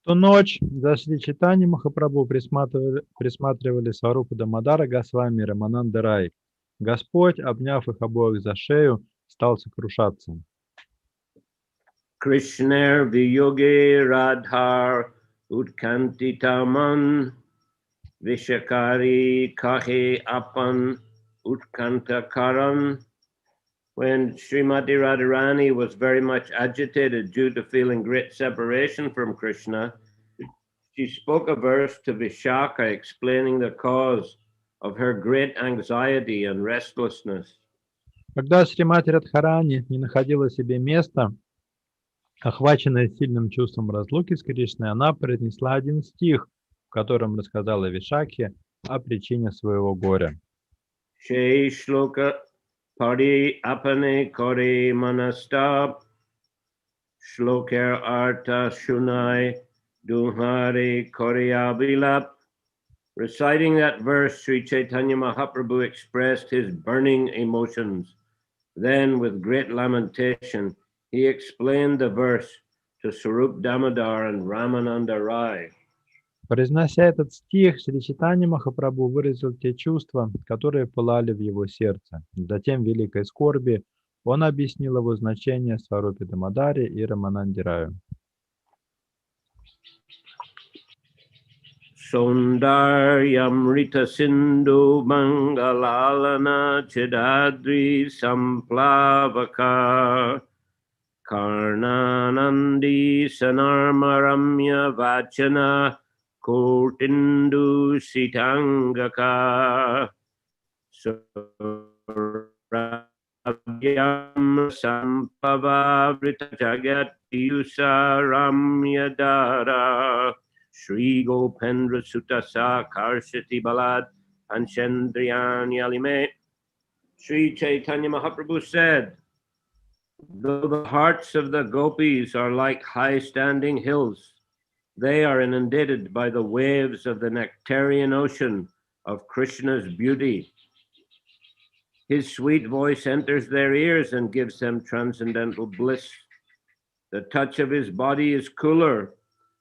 ту ночь за Шри Чайтаньей Махапрабху присматривали Сварупу Дамодара Госвами и Рамананда Рай. Господь, обняв их обоих за шею, стал сокрушаться. Krishner Viyoge Radhar Utkantitaman Vishakari Kahe Apan Utkantakaran. When Srimati Radharani was very much agitated due to feeling great separation from Krishna, she spoke a verse to Vishaka explaining the cause of her great anxiety and restlessness. Когда Шримати Радхарани не находила себе места, охваченная сильным чувством разлуки с Кришной, она произнесла один стих, в котором рассказала Вишаке о причине своего горя. Shei shloka pari apane kore manastab shloker arta shunai duhare koreabilap. Reciting that verse, Sri Chaitanya Mahaprabhu expressed his burning emotions. Then, with great lamentation, he explained the verse to Swarup Damodar and Ramananda Rai. Произнося этот стих, Шри Чайтанья Махапрабху выразил те чувства, которые пылали в его сердце. Затем, в великой скорби, он объяснил его значение Сварупе Дамодаре и Рамананде Раю. Sondaryamrita Sindhu Mangalalana Chidadri Samplavaka Karnanandi Sanarmaramya Vachana Kotindu Sitangaka Surabyam Sampavavrita Jagat Yusa Ramya Dara Shri Gopendra Sutasa Karshati Balad Panchendriyani Alime. Sri Chaitanya Mahaprabhu said, though the hearts of the gopis are like high-standing hills, they are inundated by the waves of the nectarian ocean of Krishna's beauty. His sweet voice enters their ears and gives them transcendental bliss. The touch of his body is cooler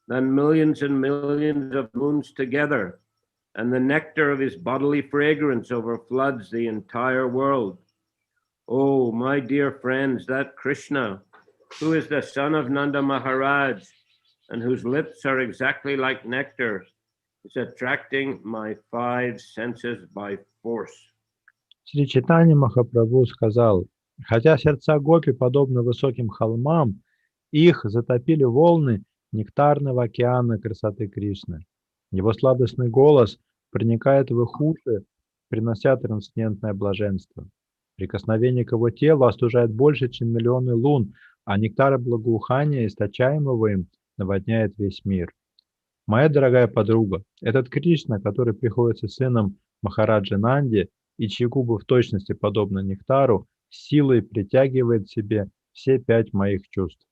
than millions and millions of moons together, and the nectar of his bodily fragrance overfloods the entire world. Oh, my dear friends, that Krishna, who is the son of Nanda Maharaj, and whose lips are exactly like nectar, is attracting my five senses by force. Шри Чайтанья Махапрабху сказал, хотя сердца гопи подобны высоким холмам, их затопили волны нектарного океана красоты Кришны. Его сладостный голос проникает в их уши, принося трансцендентное блаженство. Прикосновение к его телу остужает больше, чем миллионы лун, а нектар благоухания, источаемого им, наводняет весь мир. Моя дорогая подруга, этот Кришна, который приходится сыном Махараджи Нанди и чьи губы в точности подобны нектару, силой притягивает к себе все пять моих чувств.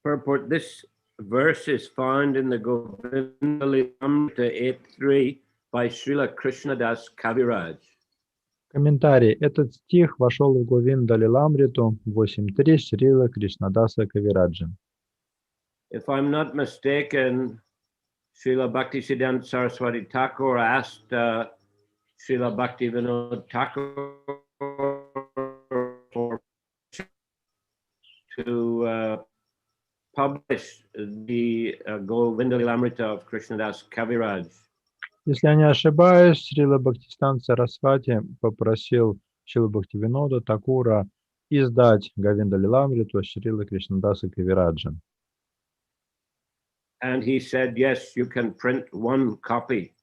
Purport: this verse is found in the Govinda Lilamrita 8.3 by Srila Krishnadas Kaviraj. Комментарий. Этот стих вошел в Говинда Лиламриту 8.3 Шрилы Кришнадаса Кавираджа. If I'm not mistaken, Srila Bhaktisiddhanta Saraswati Thakur asked Srila Bhaktivinoda Thakur to publish the Govinda Lilamrita of Krishnadas Kaviraj. Если я не ошибаюсь, Шрила Бхактисиданта Сарасвати попросил Шрилу Бхактивинода Такура издать Говинда Лиламриту Шрилы Кришнадаса Кавираджа. And he said, yes, you can print one copy.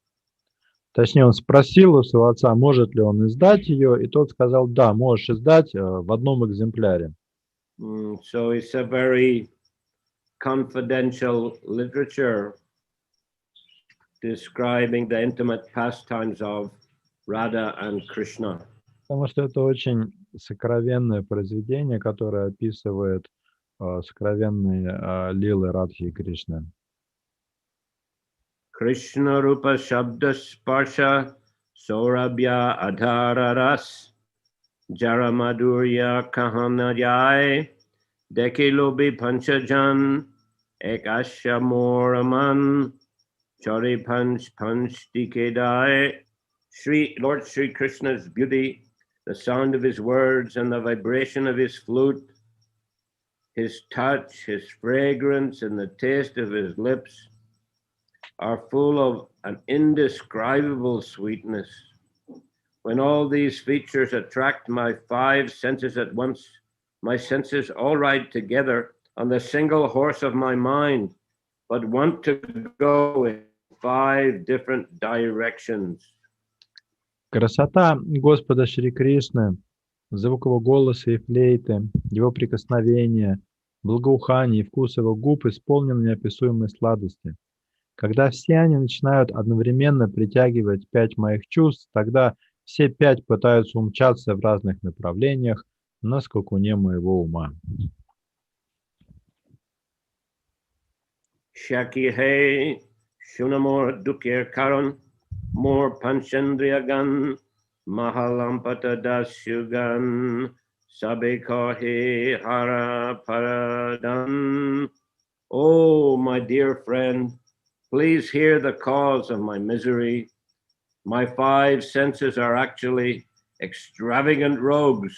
Точнее, он спросил у своего отца, может ли он издать ее, и тот сказал, да, можешь издать в одном экземпляре. So it's a very confidential literature describing the intimate pastimes of Radha and Krishna. Потому что это очень сокровенное произведение, которое описывает сокровенные лилы Радхи и Кришны. Krishna Rupa Shabda Sparsha Saurabhya Adhara Ras Jara Madhurya Kahanayai Dekilobi Panchajan Ek asya moraman chari panch dikedai. Lord Sri Krishna's beauty, the sound of his words and the vibration of his flute, his touch, his fragrance, and the taste of his lips are full of an indescribable sweetness. When all these features attract my five senses at once, my senses all ride together on the single horse of my mind, but want to go in five different directions. Красота Господа Шри Кришны, звук его голоса и флейты, его прикосновения, благоухание и вкус его губ исполнен неописуемой сладости. Когда все они начинают одновременно притягивать пять моих чувств, тогда все пять пытаются умчаться в разных направлениях на скакуне моего ума. Shakhi Shunamor Dukir Karan More Panchandriyagan Mahalampata Dasyugan Sabekahe Hara Paradan. Oh, my dear friend, please hear the cause of my misery. My five senses are actually extravagant rogues.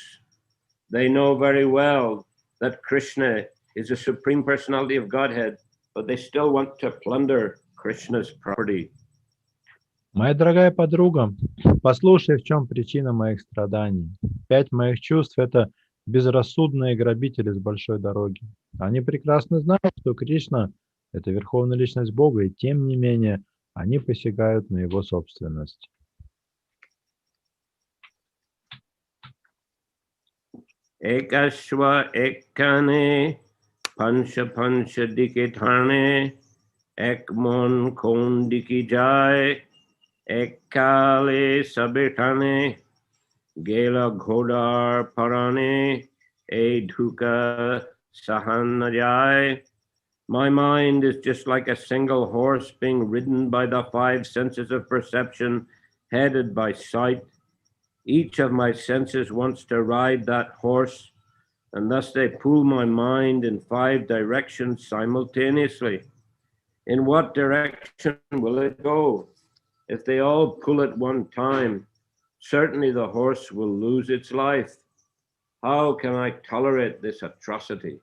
They know very well that Krishna is the Supreme Personality of Godhead, but they still want to plunder Krishna's property. Моя дорогая подруга, послушай, в чем причина моих страданий. Пять моих чувств – это безрассудные грабители с большой дороги. Они прекрасно знают, что Кришна – это Верховная Личность Бога, и тем не менее они посягают на его собственность. Ekashva ekane pancha pancha dikithane ekmon kon dikijai ekale sabitane gela ghodar parane e dhuka sahanajai. My mind is just like a single horse being ridden by the five senses of perception, headed by sight. Each of my senses wants to ride that horse, and thus they pull my mind in five directions simultaneously. In what direction will it go? If they all pull at one time, certainly the horse will lose its life. How can I tolerate this atrocity?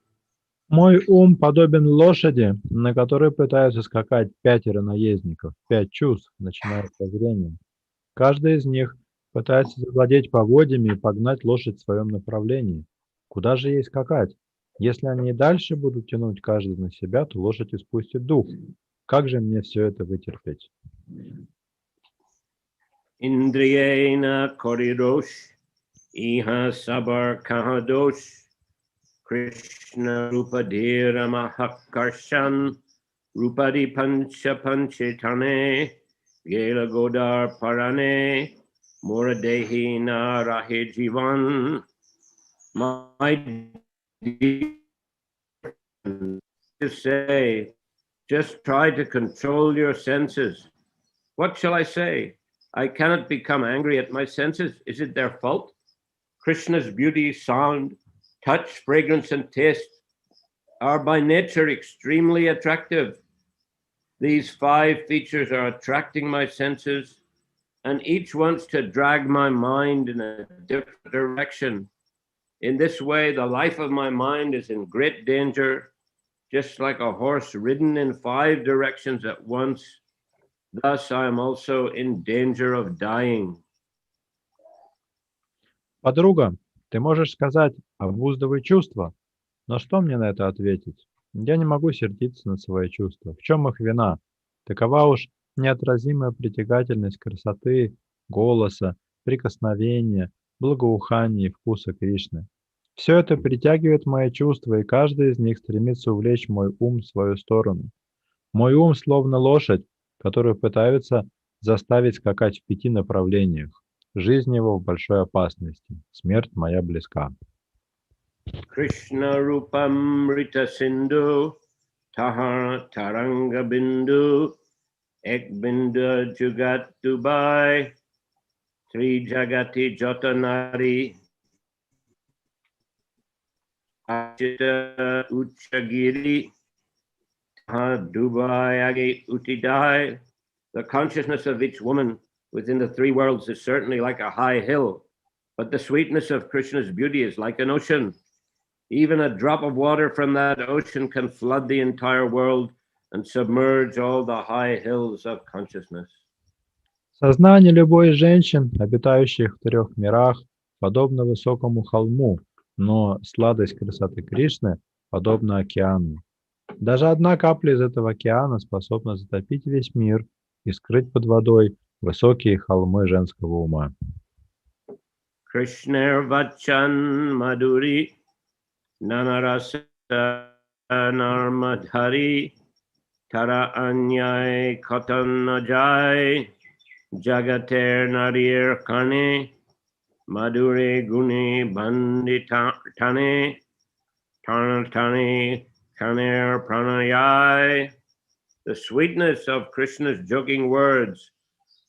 Мой ум подобен лошади, на которой пытаются скакать пятеро наездников, пять чувств, начиная со зрения. Каждый из них пытается завладеть поводьями и погнать лошадь в своем направлении. Куда же ей скакать? Если они и дальше будут тянуть каждый на себя, то лошадь испустит дух. Как же мне все это вытерпеть? Indriyena koridosh, iha sabar kahadosh, Krishna rupadira mahakarshan, rupadi pancha panchetane, gela godar parane, Muradehi na rahe jivan. My dear, to say, just try to control your senses. What shall I say? I cannot become angry at my senses. Is it their fault? Krishna's beauty, sound, touch, fragrance, and taste are by nature extremely attractive. These five features are attracting my senses, and each wants to drag my mind in a different direction. In this way, the life of my mind is in great danger, just like a horse ridden in five directions at once. Thus, I am also in danger of dying. Подруга, ты можешь сказать «обуздывай чувства», но что мне на это ответить? Я не могу сердиться на свои чувства. В чем их вина? Такова уж неотразимая притягательность красоты, голоса, прикосновения, благоухания и вкуса Кришны. Все это притягивает мои чувства, и каждый из них стремится увлечь мой ум в свою сторону. Мой ум словно лошадь, которую пытаются заставить скакать в 5 направлениях. Жизнь его в большой опасности. Смерть моя близка. Krishna rupam rita sindhu, tahar taranga bindu, ek bindu jugat dubai, tri jagati jotanari, achita uchagiri, Dubai age utidai. The consciousness of each woman within the three worlds is certainly like a high hill, but the sweetness of Krishna's beauty is like an ocean. Even a drop of water from that ocean can flood the entire world and submerge all the high hills of consciousness. Сознание любой из женщин, обитающих в трех мирах, подобно высокому холму, но сладость красоты Кришны подобна океану. Даже одна капля из этого океана способна затопить весь мир и скрыть под водой высокие холмы женского ума. Krishna vachan madhuri nanarasa narmadhari tara anyai katanajai jagater narir kane madhure gune banditane tarnatane kaner pranayai. The sweetness of Krishna's joking words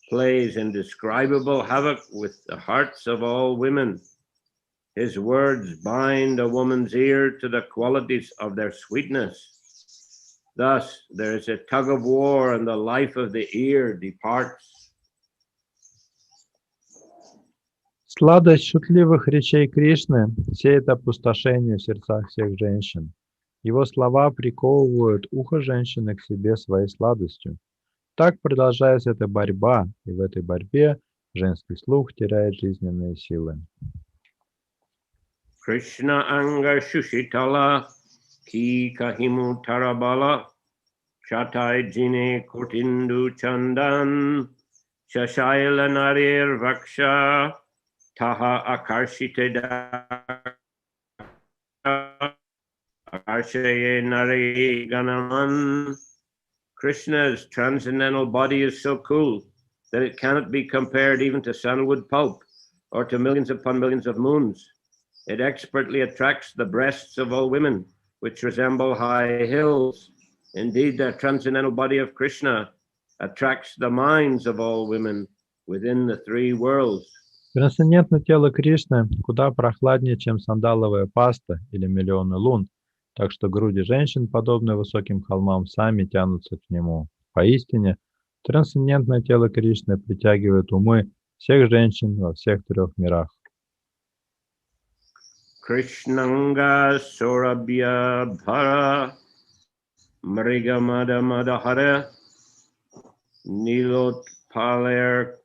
plays indescribable havoc with the hearts of all women. His words bind a woman's ear to the qualities of their sweetness. Thus, there is a tug of war and the life of the ear departs. Сладость шутливых речей Кришны сеет опустошение в сердцах всех женщин. Его слова приковывают ухо женщины к себе своей сладостью. Так продолжается эта борьба, и в этой борьбе женский слух теряет жизненные силы. Krishna anga shushitala ki kahimu tarabala chatai jine kurtindu chandan shashaila narir vaksha taha akarshite da akarshaye nari ganaman. Krishna's transcendental body is so cool that it cannot be compared even to sandalwood pulp or to millions upon millions of moons. It expertly attracts the breasts of all women, which resemble high hills. Indeed, the transcendental body of Krishna attracts the minds of all women within the three worlds. Трансцендентное тело Кришны куда прохладнее, чем сандаловая паста или миллионы лун, так что груди женщин, подобные высоким холмам, сами тянутся к нему. Поистине, трансцендентное тело Кришны притягивает умы всех женщин во всех трех мирах. Krishnanga Sorabhya Bhara Mrigamada Madahara Nilot Paler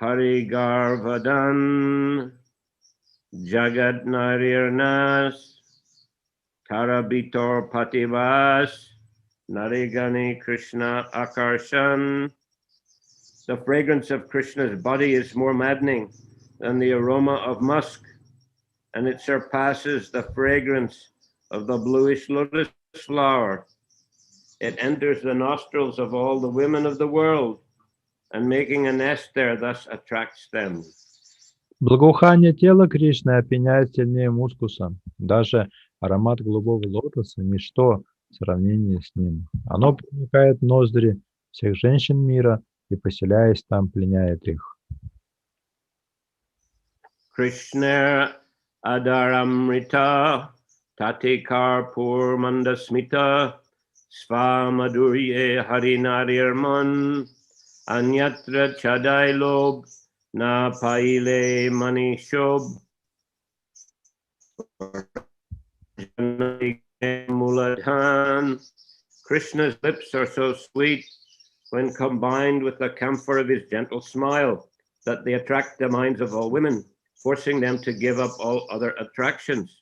Harigarvadan Jagat Narirnas Tarabitor Pativas Narigani Krishna Akarshan. The fragrance of Krishna's body is more maddening than the aroma of musk, and it surpasses the fragrance of the bluish lotus flower. It enters the nostrils of all the women of the world, and making a nest there thus attracts them. Благоухание тела Кришны опьяняет сильнее мускуса. Даже аромат голубого лотоса – ничто в сравнении с ним. Оно проникает в ноздри всех женщин мира и, поселяясь там, пленяет их. Krishna Adaramrita Tatikar Mandasmita Svamadurye Harinarirman Anyatra Chadailob Na Paile Manishob Muladhan. Krishna's lips are so sweet when combined with the camphor of his gentle smile that they attract the minds of all women, forcing them to give up all other attractions.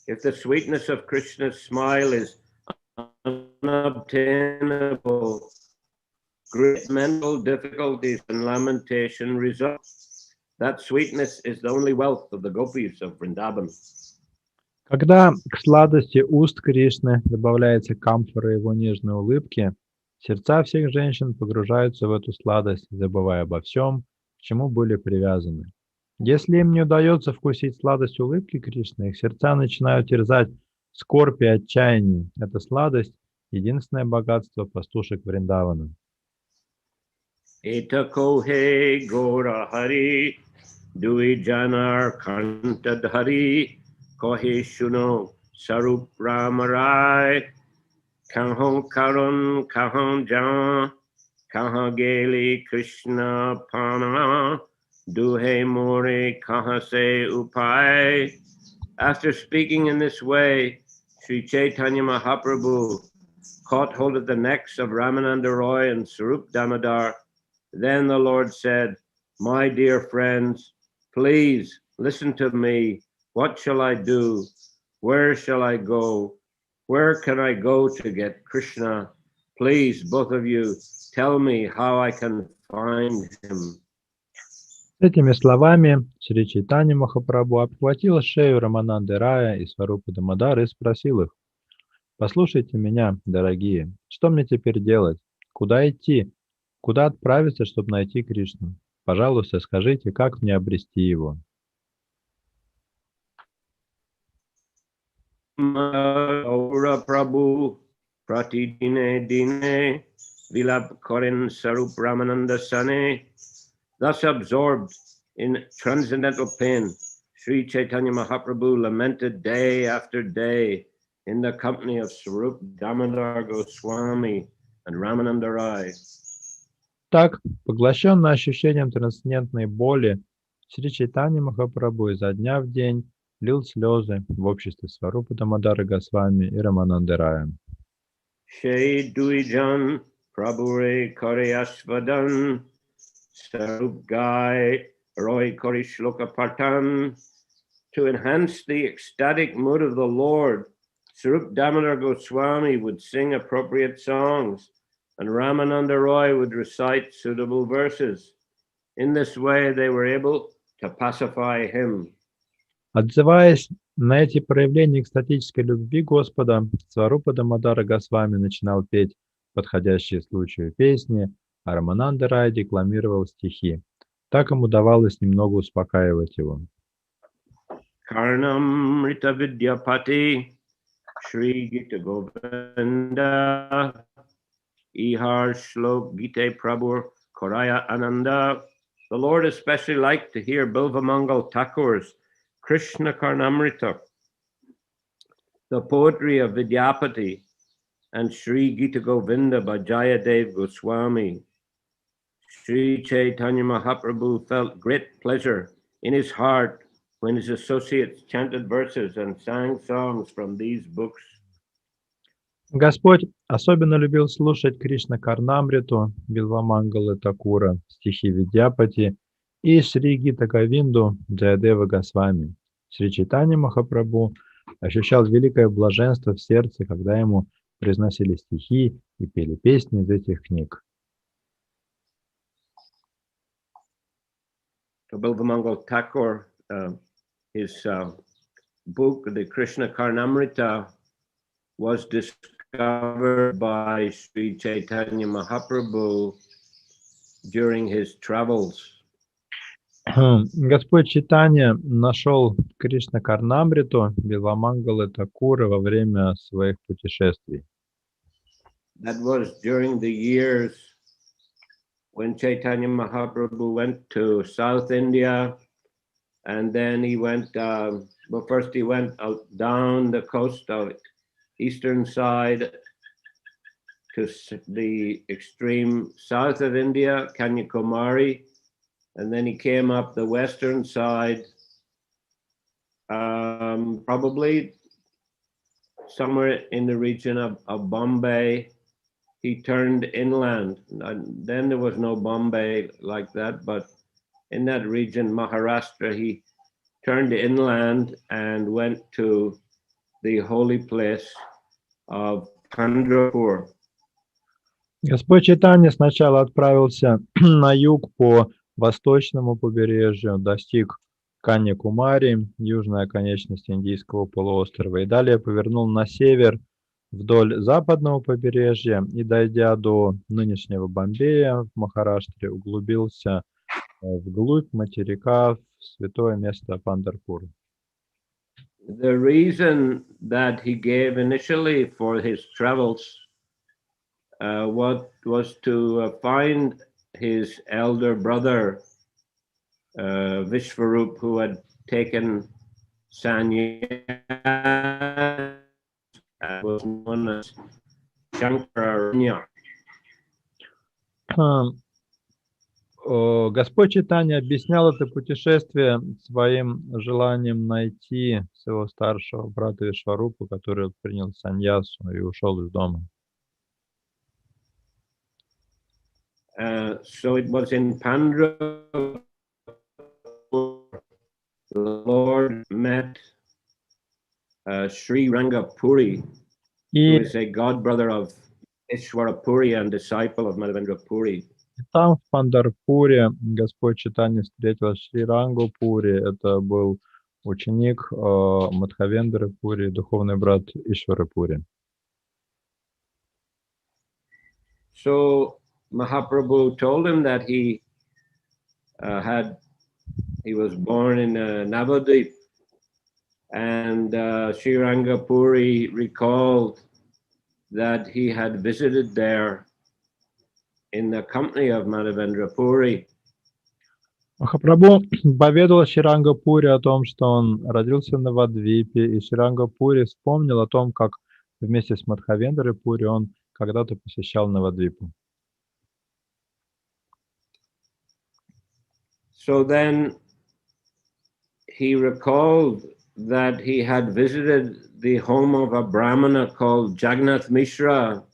If the sweetness of Krishna's smile is unobtainable, great mental difficulties and lamentation result. That sweetness is the only wealth of the gopis of Vrindavan. Когда к сладости уст Кришны добавляется камфора его нежной улыбки, сердца всех женщин погружаются в эту сладость, забывая обо всем, к чему были привязаны. Если им не удается вкусить сладость улыбки Кришны, их сердца начинают терзать скорбь и отчаяние. Эта сладость – единственное богатство пастушек Вриндавана. Eta kohe gora hari, dui janar kantadhari, kohe shuno sarup ramarai, Kahan Karan, Kahan Jan, Kahan Geli Krishna Pana, Duhe More Kahase Upai. After speaking in this way, Sri Chaitanya Mahaprabhu caught hold of the necks of Ramananda Roy and Sarup Damodar. Then the Lord said, "My dear friends, please listen to me. What shall I do? Where shall I go? Where can I go to get Krishna? Please, both of you, tell me how I can find him." С этими словами Шри Чайтанья Махапрабху обхватил шею Рамананды Рая и Сварупы Дамодары и спросил их: «Послушайте меня, дорогие, что мне теперь делать? Куда идти? Куда отправиться, чтобы найти Кришну? Пожалуйста, скажите, как мне обрести его?» Aura Prabhu Pratidine Dine Vilap Korin Sarup Ramananda Sane. Thus absorbed in transcendental pain, Sri Chaitanya Mahaprabhu lamented day after day in the company of Sarup Damodar Goswami and Ramananda Rai. Так, поглощенный ощущением трансцендентной боли, Шри Чайтанья Махапрабху изо дня в день лил слезы в обществе Сварупы Дамодары Госвами и Рамананды Рая. Shei Duijan Prabhure Kare Asvadan Sarup Gai Roy Kori Shloka Patan. To enhance the ecstatic mood of the Lord, Sarup Damodar Goswami would sing appropriate songs, and Ramananda Roy would recite suitable verses. In this way, they were able to pacify him. Отзываясь на эти проявления экстатической любви Господа, Сварупа Дамодара Госвами начинал петь подходящие случаю песни, а Рамананда Рай декламировал стихи. Так ему удавалось немного успокаивать его. Karnam Rita Vidyapati Shri Gita Govinda Ihar Shlok Gita Prabhu Koraya Ananda. The Lord especially liked to hear Bilvamangal Thakur's Krishna Karnamrita, the poetry of Vidyapati, and Shri Gita Govinda by Jayadev Goswami. Sri Chaitanya Mahaprabhu felt great pleasure in his heart when his associates chanted verses and sang songs from these books. Господь особенно любил слушать Кришна Карнамриту, Билвамангалы Такура, стихи Видьяпати и Шри Гита Говинду Джаядева Госвами. Шри Чайтанья Махапрабху ощущал великое блаженство в сердце, когда ему произносили стихи и пели песни из этих книг. So Bilvamangal Thakur, his book, the Krishna Karnamrita, was discovered by Sri Chaitanya Mahaprabhu during his travels. Господь Чайтанья нашел Кришна Карнамриту Билвамангалы Такура во время своих путешествий. That was during the years when Chaitanya Mahaprabhu went to South India, and then he went, first he went out down the coast of eastern side to the extreme south of India, Kanyakumari, and then he came up the western side, probably somewhere in the region of Bombay. He turned inland. Then there was no Bombay like that, but in that region, Maharashtra, he turned inland and went to the holy place of Pandharpur. Господь Чайтанья сначала отправился на юг по восточному побережью, достиг Каньякумари, южной оконечности Индийского полуострова, и далее повернул на север вдоль западного побережья и, дойдя до нынешнего Бомбея в Махараштре, углубился вглубь материка в святое место Пандharpur. The reason that he gave initially for his travels was to find his elder brother Vishvarup, who had taken sannyas, was known as Shankararanya. Господь Чайтанья объяснял это путешествие своим желанием найти своего старшего брата Вишварупу, который принял саньясу и ушел из дома. So it was in Pandra, the Lord met Sri Rangapuri, who is a god brother of Ishwarapuri and disciple of Madhavendra Puri. Там, в Пандарпуре, Господь Чайтанья встретил Шри Рангу Пури. Это был ученик Мадхавендры Пури, духовный брат Ишвары Пури. So Mahaprabhu told him that he was born in Navadvip, and Sri Rangapuri recalled that he had visited there in the company of Madhavendra Puri. Махапрабху поведал Шри Ранга Пури о том, что он родился в Навадвипе, и Шри Ранга Пури вспомнил о том, как вместе с Мадхавендрой Пури он когда-то посещал Навадвипу. So then he recalled that he had visited the home of a Brahmana called Jagannath Mishra,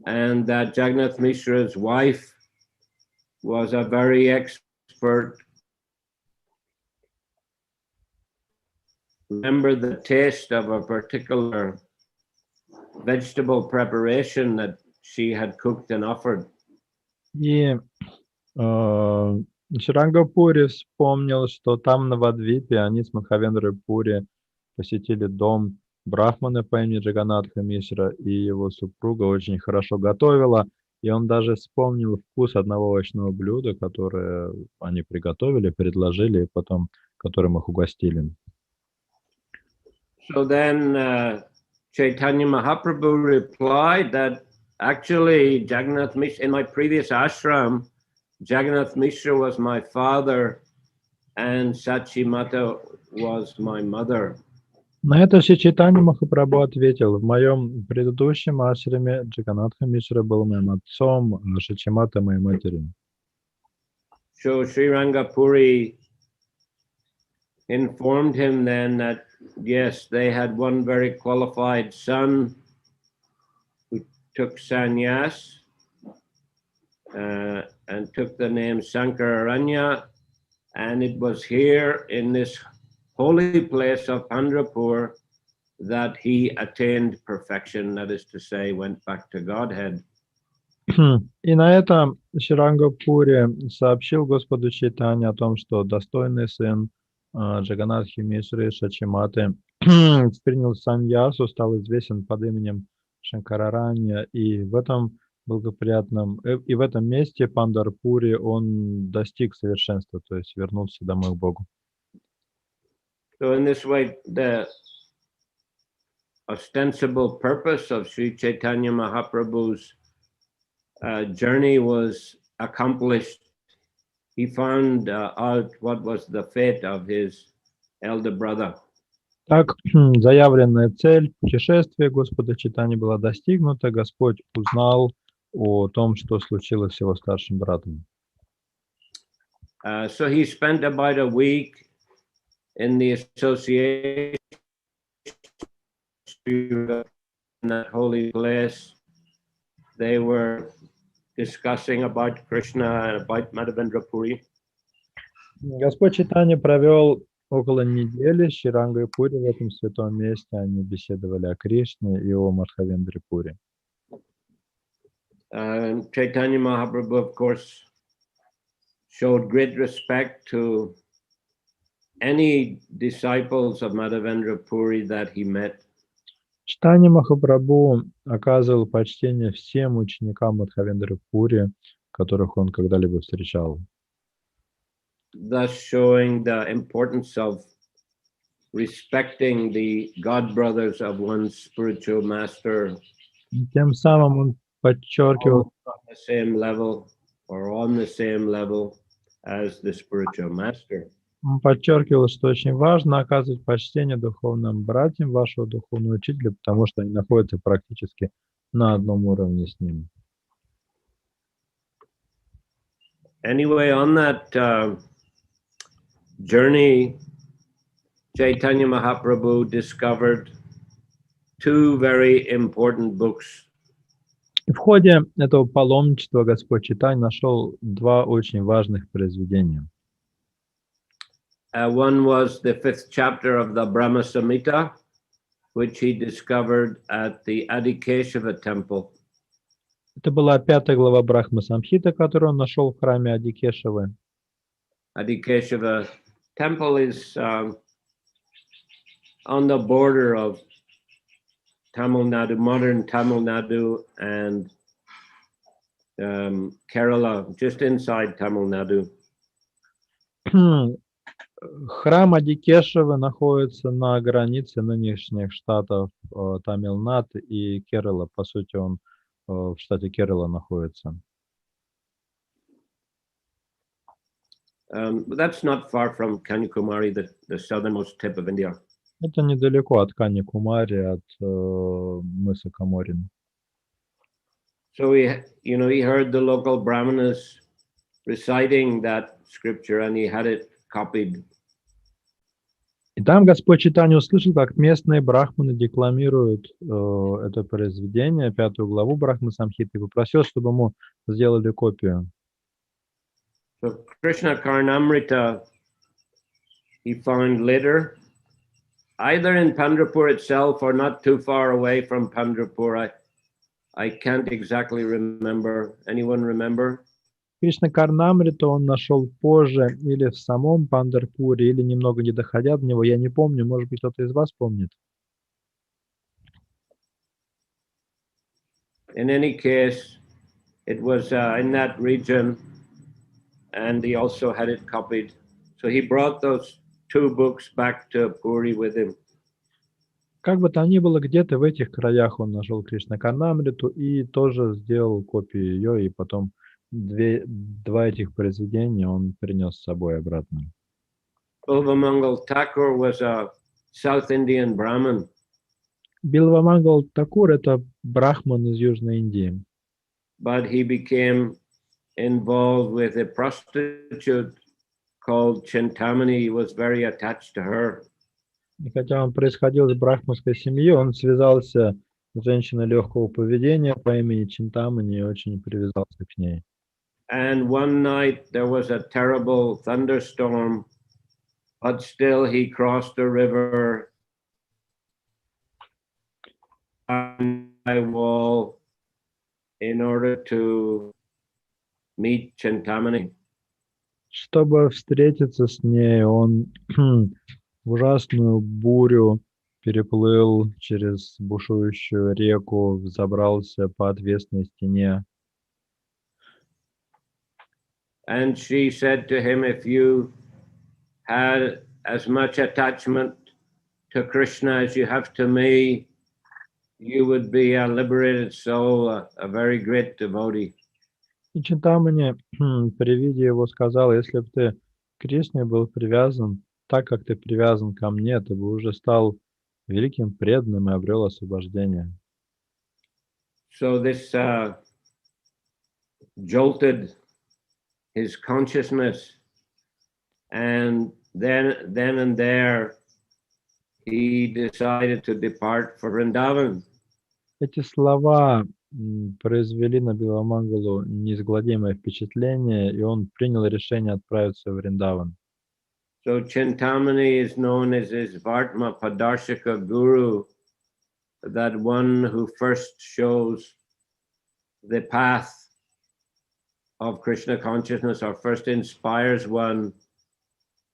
and that Jagannath Mishra's wife was a very expert. Remember the taste of a particular vegetable preparation that she had cooked and offered. И Шри Ранга Пури вспомнил, что там на Навадвипе они с Мадхавендрой Пури посетили дом брахмана по имени Джаганатха Мишра, и его супруга очень хорошо готовила, и он даже вспомнил вкус одного овощного блюда, которое они приготовили, предложили, и потом которым их угостили. So then Chaitanya Mahaprabhu replied that actually Jagannath Mishra, in my previous ashram, Jagannath Mishra was my father and Sachimata was my mother. На это Шри Чайтанья Махапрабху ответил: в моем предыдущем ашраме Джаганатха Мишра был моим отцом, а Шачимата моей матерью. So Sri Rangapuri informed him then that yes, they had one very qualified son who took sannyas and took the name Sankararanya, and it was here in this holy place of Pandrapur that he attained perfection, that is to say, went back to Godhead. И на это Шри Ранга Пури сообщил Господу Чайтанье о том, что достойный сын Джаганатхи Мишры Шачиматы принял саньясу, стал известен под именем Шанкараранья, и в этом благоприятном, и в этом месте Пандарпури он достиг совершенства, то есть вернулся домой к Богу. So in this way, the ostensible purpose of Sri Chaitanya Mahaprabhu's journey was accomplished. He found out what was the fate of his elder brother. Так, заявленная цель путешествия Господа Чайтаньи была достигнута. Господь узнал о том, что случилось с его старшим братом. So he spent about a week in the association in that holy place. They were discussing about Krishna and about Madhavendra Puri. Господь Чайтанья провел около недели с Шри Рангой Пури в этом святом месте. Они беседовали о Кришне и о Мадхавендре Пури. Chaitanya Mahaprabhu, of course, showed great respect to any disciples of Madhavendra Puri that he met. Чайтанья Махапрабху оказывал почтение всем ученикам Мадхавендры Пури, которых он когда-либо встречал. Thus showing the importance of respecting the god brothers of one's spiritual master. Тем самым он подчеркивал, On the same level or on the same level as the spiritual master. Он подчеркивал, что очень важно оказывать почтение духовным братьям вашего духовного учителя, потому что они находятся практически на одном уровне с ним. Anyway, on that journey, Chaitanya Mahaprabhu discovered two very important books. В ходе этого паломничества Господь Чайтанья нашел два очень важных произведения. One was the 5th chapter of the Brahma Samhita, which he discovered at the Adikeshava temple. Это была 5 глава Брахма Самхиты, которую он нашел в храме Адикешевы. Adikeshava temple is on the border of Tamil Nadu, modern Tamil Nadu, and Kerala, just inside Tamil Nadu. Храм Адикешевы находится на границе нынешних штатов Тамилнад и Керала. По сути, он в штате Керала находится. That's not far from Kanyakumari, the southernmost tip of India. Это недалеко от Каньякумари, от мыса Каморин. So he heard the local brahmanas reciting that scripture, and he had it copied. И там Господь Чайтанья услышал, как местные брахманы декламируют это произведение, 5 главу Брахмы Самхиты, и попросил, чтобы ему сделали копию. So Krishna Karnamrita he found later, either in Pandharpur itself or not too far away from Pandharpur. I can't exactly remember. Anyone remember? Кришна Карнамриту он нашел позже, или в самом Пандарпуре, или немного не доходя до него, я не помню, может быть, кто-то из вас помнит. In any case, it was in that region, and he also had it copied. So he brought those two books back to Puri with him. Как бы там ни было, где-то в этих краях он нашел Кришна Карнамриту и тоже сделал копию ее, и потом два этих произведения он принес с собой обратно. Bilvamangal Thakur was a South Indian Brahmin. Билвамангал Такур — это брахман из Южной Индии. But he became involved with a prostitute called Chintamani. He was very attached to her. И хотя он происходил из брахманской семьи, он связался с женщиной легкого поведения по имени Чинтамани и очень привязался к ней. And one night there was a terrible thunderstorm, but still he crossed the river on my wall in order to meet Chintamani. Чтобы встретиться с ней, он в ужасную бурю переплыл через бушующую реку, взобрался по отвесной стене. And she said to him, if you had as much attachment to Krishna as you have to me, you would be a liberated soul, a very great devotee. И Чинтамани при виде его сказал: если бы ты к Кришне был привязан так, как ты привязан ко мне, ты бы уже стал великим преданным и обрел освобождение. So this jolted his consciousness, and then and there he decided to depart for Vrindavan. Эти слова произвели на Билвамангалу неизгладимое впечатление, и он принял решение отправиться в Вриндаван. So Chintamani is known as his Vartma Padarshika Guru, that one who first shows the path of Krishna consciousness, or first inspires one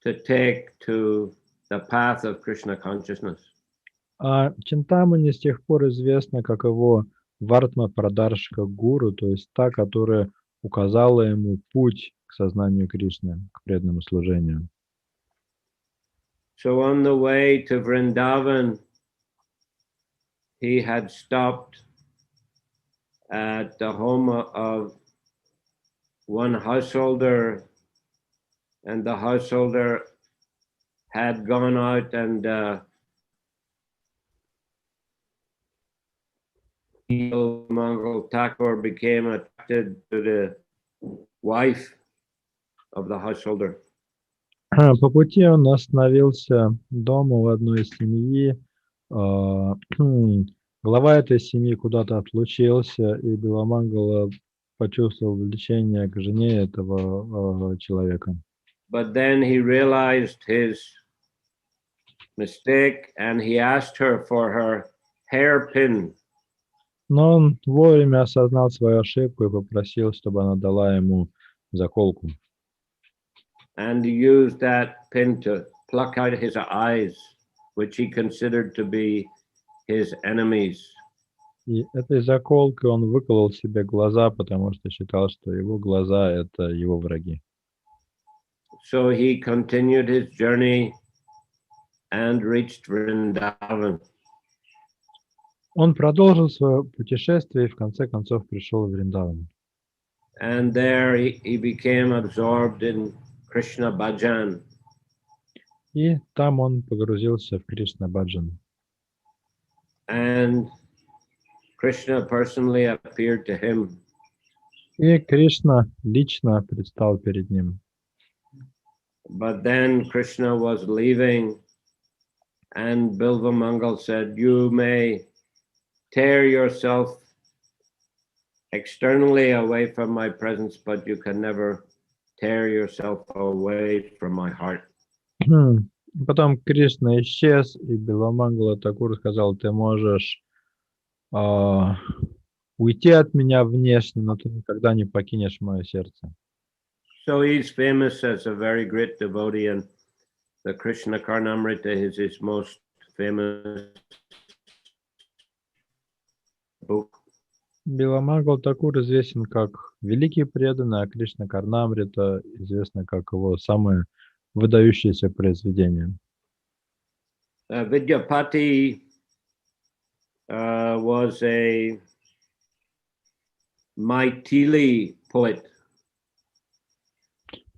to take to the path of Krishna consciousness. А Чинтамани с тех пор известна как его Вартма Прадаршика Гуру, то есть та, которая указала ему путь к сознанию Кришны, к преданному служению. So on the way to Vrindavan, he had stopped at the home of one householder, and the householder had gone out and Mongol Thakur became attracted to the wife of the householder. По пути он остановился дома у одной семьи. Глава этой семьи куда-то отлучился, и Биламангала почувствовал влечение к жене этого человека. But then he realized his mistake and he asked her for her hairpin. Но он вовремя осознал свою ошибку и попросил, чтобы она дала ему заколку. And he used that pin to pluck out his eyes, which he considered to be his enemies. И этой заколкой он выколол себе глаза, потому что считал, что его глаза — это его враги. So he continued his journey and reached Vrindavan. Он продолжил свое путешествие и в конце концов пришел в Вриндаван. And there he became absorbed in Krishna bhajan. И там он погрузился в Кришна-баджан. And Krishna personally appeared to him. И Кришна лично предстал перед ним. But then Krishna was leaving, and Bilva Mangal said, "You may tear yourself externally away from my presence, but you can never tear yourself away from my heart." Потом Кришна исчез, и Биламангала Такур сказал: ты можешь уйти от меня внешне, но ты никогда не покинешь мое сердце. So he's famous as a very great devotee, and the Krishna Karnamrita is his most famous book. Биламангал Такур известен как великий преданный, а Кришна Карнамрита известно как его самое выдающееся произведение. Vidyapati was a Maithili poet.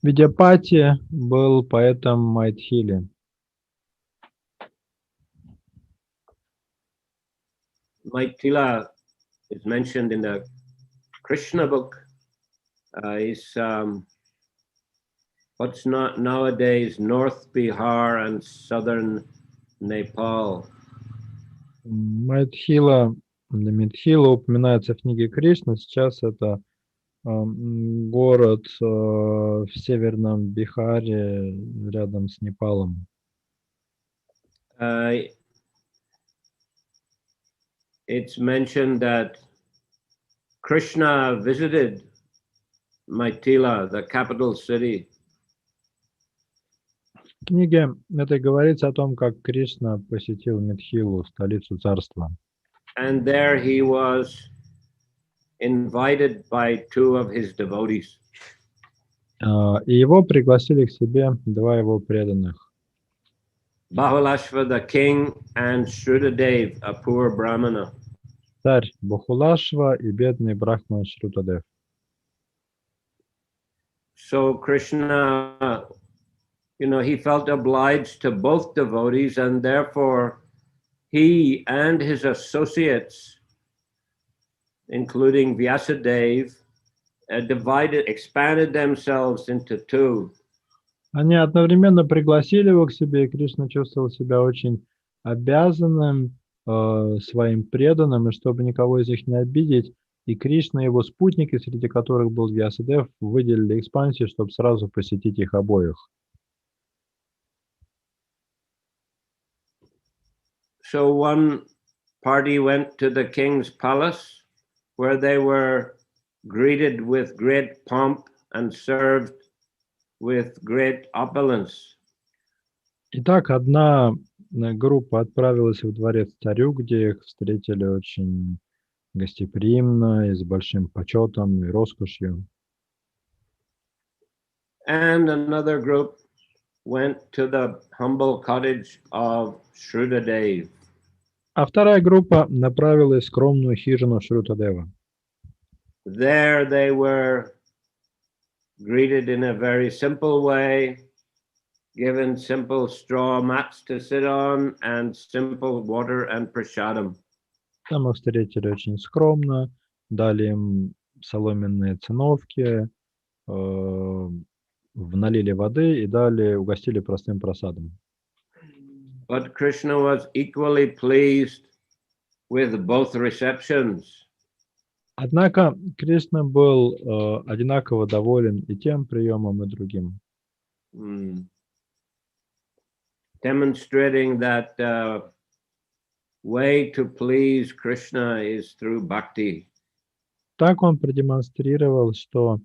Видяпати был поэтом Майтхили. Maithila is mentioned in the Krishna book. Is what's not nowadays North Bihar and southern Nepal. Майтхила, Митхила упоминается в книге Кришны. Сейчас это город в северном Бихаре, рядом с Непалом. It's mentioned that Krishna visited Maithila, the capital city. В книге это говорится о том, как Кришна посетил Митхилу, столицу царства. And there he was invited by two of his devotees. И его пригласили к себе два его преданных. Bahulashva, the king, and Shrudadev, a poor brahmana. Царь Бахулашва и бедный брахман Шрутадев. So Krishna, he felt obliged to both devotees, and therefore he and his associates, including Vyasadeva, expanded themselves into two. Они одновременно пригласили его к себе, и Кришна чувствовал себя очень обязанным своим преданным, и чтобы никого из них не обидеть, и Кришна и его спутники, среди которых был Вьясадев, выделили экспансию, чтобы сразу посетить их обоих. So one party went to the king's palace, where they were greeted with great pomp and served with great opulence. Итак, одна группа отправилась в дворец царю, где их встретили очень гостеприимно и с большим почетом и роскошью. And another group went to the humble cottage of Shrudadev. А вторая группа направилась в скромную хижину Шрутадева. There they were greeted in a very simple way, given simple straw mats to sit on and simple water and prasadam. Там их встретили очень скромно, дали им соломенные циновки, налили воды и дали, угостили простым просадом. But Krishna was equally pleased with both receptions. Однако Кришна был одинаково доволен и тем приемом, и другим. Demonstrating that way to please Krishna is through bhakti. Так он продемонстрировал, что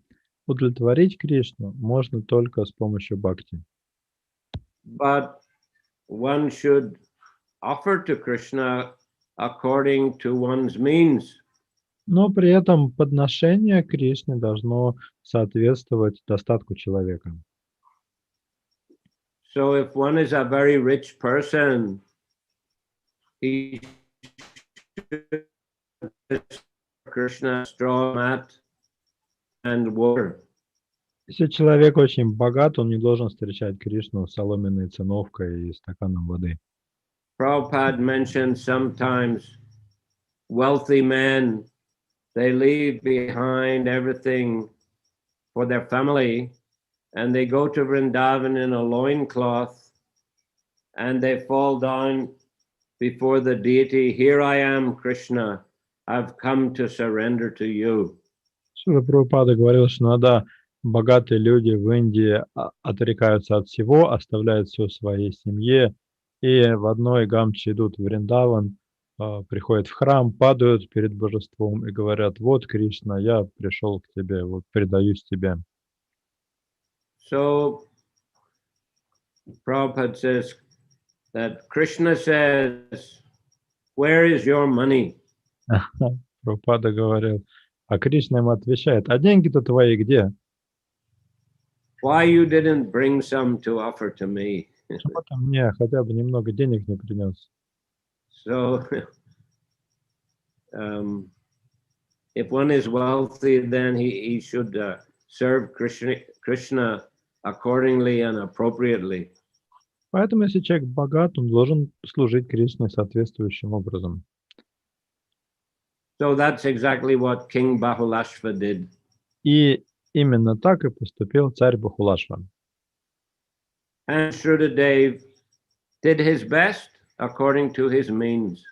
удовлетворить Кришну можно только с помощью бхакти. But one should offer to Krishna according to one's means. Но при этом подношение Кришне должно соответствовать достатку человека. So if one is a very rich person, he should Krishna straw mat and water. Если человек очень богат, он не должен встречать Кришну соломенной циновкой и стаканом воды. Prabhupada mentioned sometimes wealthy men, they leave behind everything for their family and they go to Vrindavan in a loincloth and they fall down before the deity. Here I am, Krishna. I've come to surrender to you. Шрила Прабхупада говорил, что иногда богатые люди в Индии отрекаются от всего, оставляют все своей семье и в одной гамче идут в Вриндаван, приходят в храм, падают перед божеством и говорят: вот, Кришна, я пришел к тебе, вот предаюсь тебе. So Prabhupada says that Krishna says, where is your money? Прабхупада говорил, а Кришна ему отвечает: а деньги-то твои где? Why you didn't bring some to offer to me? Почему ты мне хотя бы немного денег не принес? So if one is wealthy, then he should serve Krishna accordingly and appropriately. Поэтому, если человек богат, он должен служить Кришне соответствующим образом. So that's exactly what King Bahulashva did. И именно так и поступил царь Бахулашва. And Shrudadev did his best according to his means.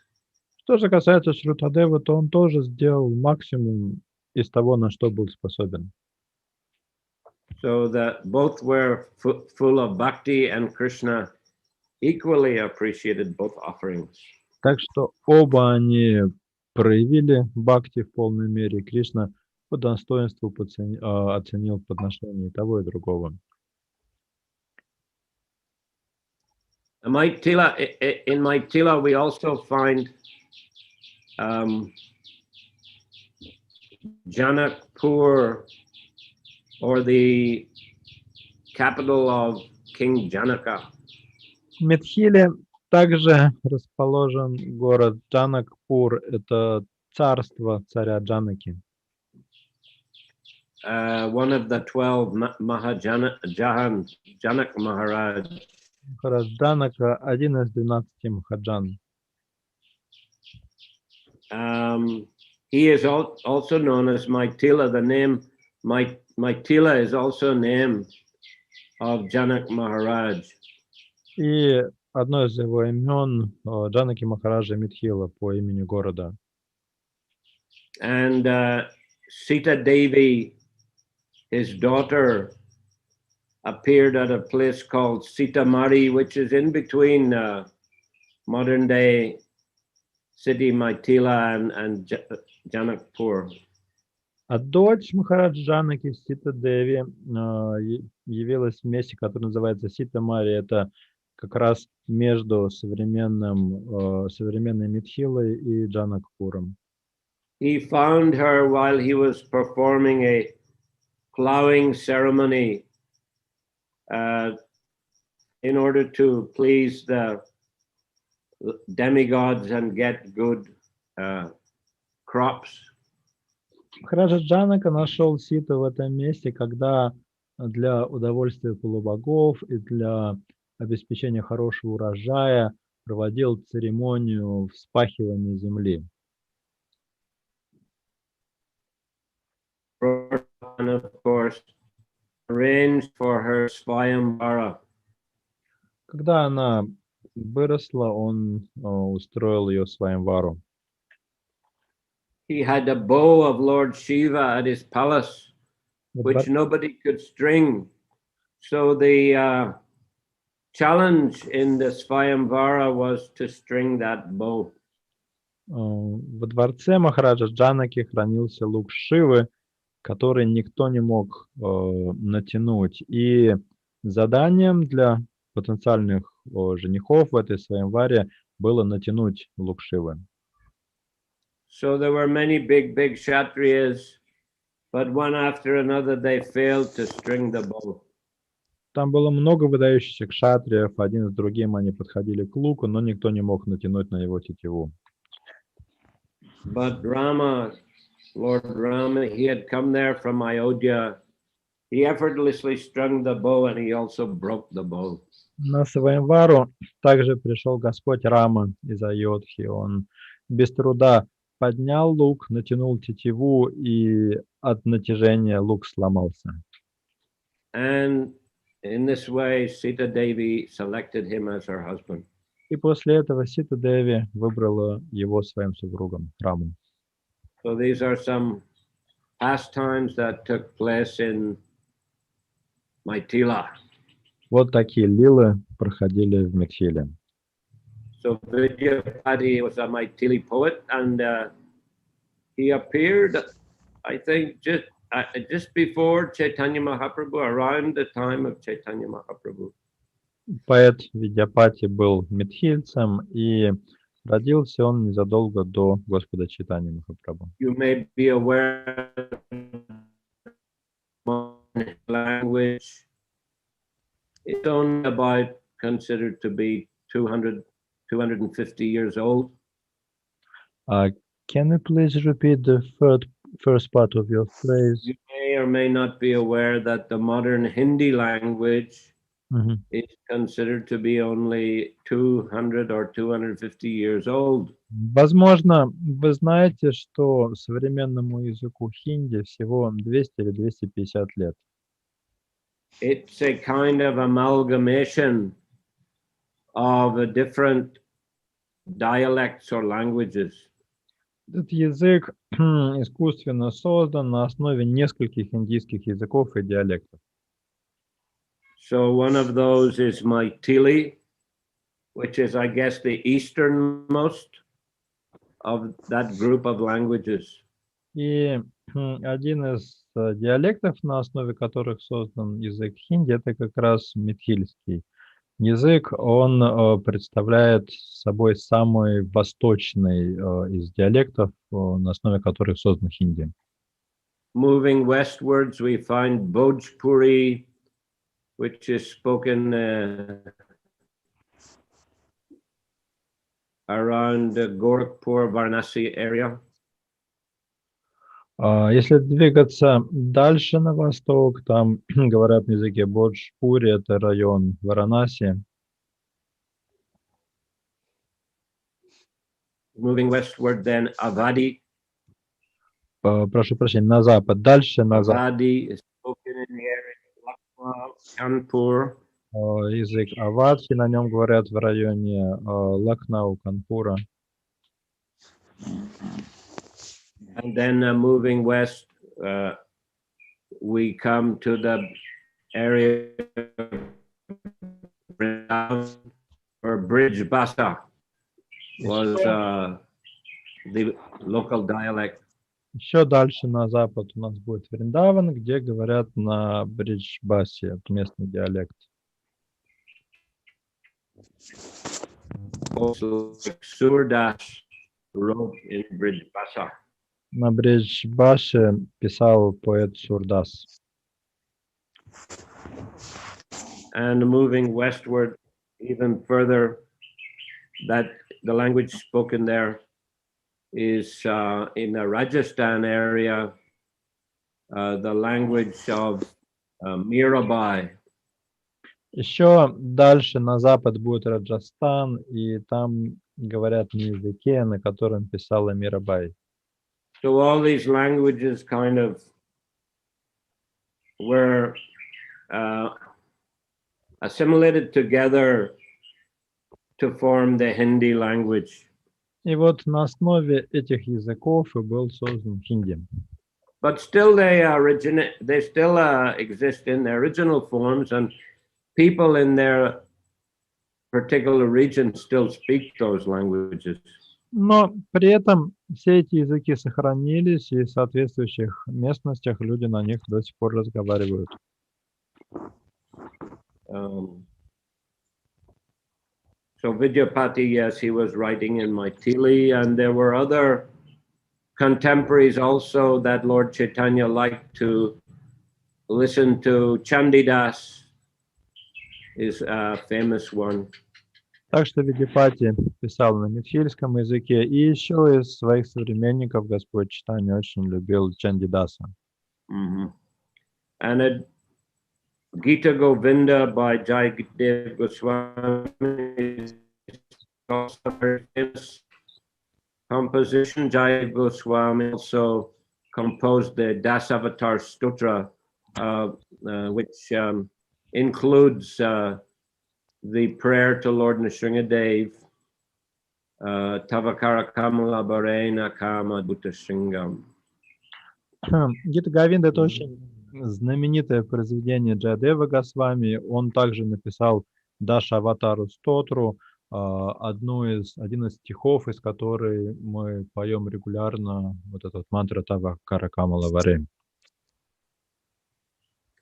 Что же касается Шрутадева, то он тоже сделал максимум из того, на что был способен. So that both were full of bhakti, and Krishna equally appreciated both offerings. Так что оба они проявили бхакти в полной мере. Кришна по достоинству оценил подношение того и другого. In Maitila, we also find Janakpur, or the capital of King Janaka. В Митхиле также расположен город Джанакпур. Это царство царя Джанаки. One of the 12 Janak Maharaj. Махарадж Джанака, один из 12 махаджан. He is also known as Maitila. The name Maitila is also a name of Janak Maharaj. И одно из его имен Джанаки Махараджа Митхила по имени города. And Sita Devi, his daughter, appeared at a place called Sitamari, which is in between modern day city Maitila and Janakpur. А дочь Махарадж Джанаки, Сита Деви, явилась в месте, которое называется Ситамари. Это как раз между современной Митхилой и Джанакпуром. He found her while he was performing a plowing ceremony in order to please the demigods and get good crops. Махараджа Джанака нашел Ситу в этом месте, когда для удовольствия полубогов и для обеспечения хорошего урожая проводил церемонию вспахивания земли. of course, arranged for her Swayamvara. Когда она выросла, он устроил ее сваямвару. He had a bow of Lord Shiva at his palace, which nobody could string. So the challenge in the Swayamvara was to string that bow. Во дворце Махараджа Джанаки хранился лук Шивы, который никто не мог натянуть. И заданием для потенциальных женихов в этой сваямваре было натянуть лук Шивы. So there were many big kshatriyas, but one after another they failed to string the bow. Там было много выдающихся кшатриев, один с другим они подходили к луку, но никто не мог натянуть на его тетиву. But Rama, Lord Rama, he had come there from Ayodhya. He effortlessly strung the bow and he also broke the bow. На сваямвару также пришел Господь Рама из Айодхи. Он без труда поднял лук, натянул тетиву, и от натяжения лук сломался. And in this way, Sita Devi selected him as her husband. И после этого Сита Деви выбрала его своим супругом, Раму. So these are some pastimes that took place in Maithila. Вот такие лилы проходили в Митхиле. So Vidyapati was a Maithili poet, and he appeared, I think, just before Chaitanya Mahaprabhu, around the time of Chaitanya Mahaprabhu. Поэт Видяпати был митхильцем, и родился он незадолго до Господа Чайтаньи Махапрабху. You may be aware language is only about considered to be 250 years old. Can you please repeat the first part of your phrase? You may or may not be aware that the modern Hindi language is considered to be only 200 or 250 years old. Возможно, вы знаете, что современному языку хинди всего 200 или 250 лет. It's a kind of amalgamation of different dialects or languages. Этот язык искусственно создан на основе нескольких индийских языков и диалектов. So one of those is Maithili, which is, I guess, the easternmost of that group of languages. И один из диалектов, на основе которых создан язык хинди, это как раз митхильский язык. Он представляет собой самый восточный из диалектов, на основе которых создан хинди. Moving westwards, we find Bhojpuri, which is spoken around the Gorakhpur, Varanasi area. Если двигаться дальше на восток, там говорят на языке Бходжпури, это район Варанаси. Moving westward, then Avadi. Прошу прощения, на запад, дальше на запад. Avadi is spoken in the area of Lucknow, Kanpur. Язык Авадхи, на нем говорят в районе Лакнау, Канпура. And then moving west, we come to the area where Bridge Basa was the local dialect. Еще дальше на запад у нас будет Вриндаван, где говорят на Бриджбасе, это местный диалект. Also, Surdas wrote in Bridge Basa. На Бриджбаше писал поэт Сурдас. And moving westward even further, that the language spoken there is in the Rajasthan area, the language of Mirabai. Еще дальше на запад будет Раджастан, и там говорят на языке, на котором писала Мирабай. So all these languages kind of were assimilated together to form the Hindi language. И вот на основе этих языков и был создан хинди. But still they still exist in their original forms, and people in their particular region still speak those languages. Но при этом все эти языки сохранились, и в соответствующих местностях люди на них до сих пор разговаривают. So Vidyapati, yes, he was writing in Maithili, and there were other contemporaries also that Lord Chaitanya liked to listen to. Chandidas is a famous one. Так что Видипати писал на митхильском языке, и еще из своих современников Господь Чайтанья очень любил Чандидаса. And Gita Govinda by Jayadev Goswami is also a very famous composition. Jayadev Goswami also composed the Dasavatar Stotra, which includes the prayer to Lord Nrsingadev, Tavakara Kamala Bharena Kama Bhuta Sringam. Гита Говинда — это очень знаменитое произведение Джайадева Госвами. Он также написал Даша Аватару Стотру, один из стихов, из которой мы поем регулярно вот этот мантру Тавакара Камала Бхарена.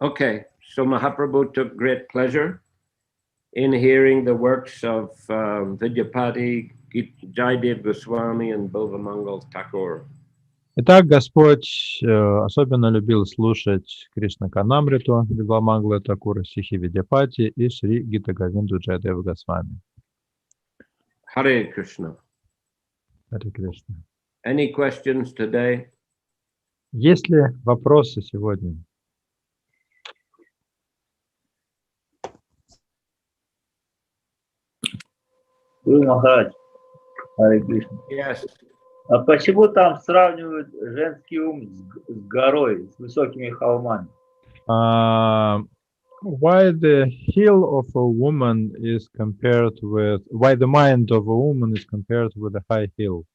Okay, so Mahaprabhu took great pleasure in hearing the works of Vidyapati, Jayadev Goswami, and Bilvamangal Thakur. Итак, Господь особенно любил слушать Кришна Канамриту, Билвамангла Такура, стихи Видяпати и Шри Гита Говинду Джайадева Госвами. Харе Кришна. Харе Кришна. Any questions today? Есть ли вопросы сегодня? Гуру Махарадж, Харе Кришна. Yes. А почему там сравнивают женский ум с горой, с высокими холмами? Why the heel of a woman is compared with, why the mind of a woman is compared with a high hill?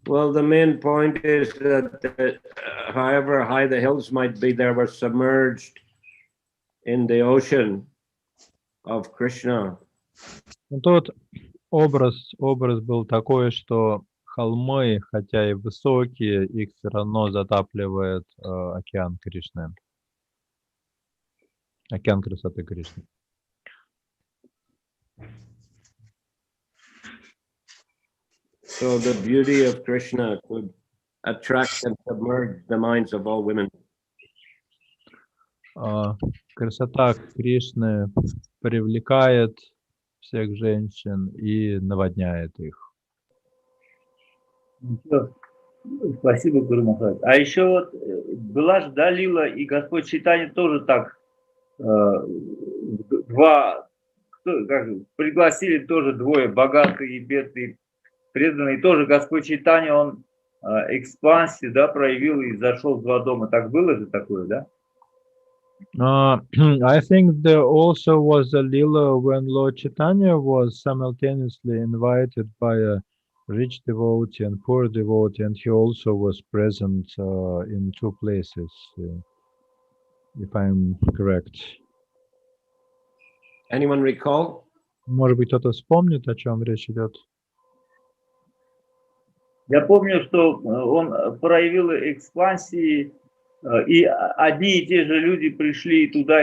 Well, the main point is that however high the hills might be, they were submerged in the ocean of Krishna. Тот образ был такой, что холмы, хотя и высокие, их все равно затапливает океан Кришны, океан красоты Кришны. So the beauty of Krishna could attract and submerge the minds of all women. Красота Кришны привлекает всех женщин и наводняет их. Спасибо, Гуру Махарадж. А еще вот была же Лила, и Господь Чайтанья тоже так пригласили тоже двое, богатые и бедные, преданные. Тоже Господь Чайтанья, он экспансию, да, проявил и зашел в два дома. Так было же такое, да? I think there also was a lila when Lord Chaitanya was simultaneously invited by a rich devotee and poor devotee, and he also was present in two places, if I'm correct. Anyone recall? Может быть, кто-то вспомнит, о чем речь идет? Я помню, что он проявил экспансии, и одни и те же люди пришли и туда,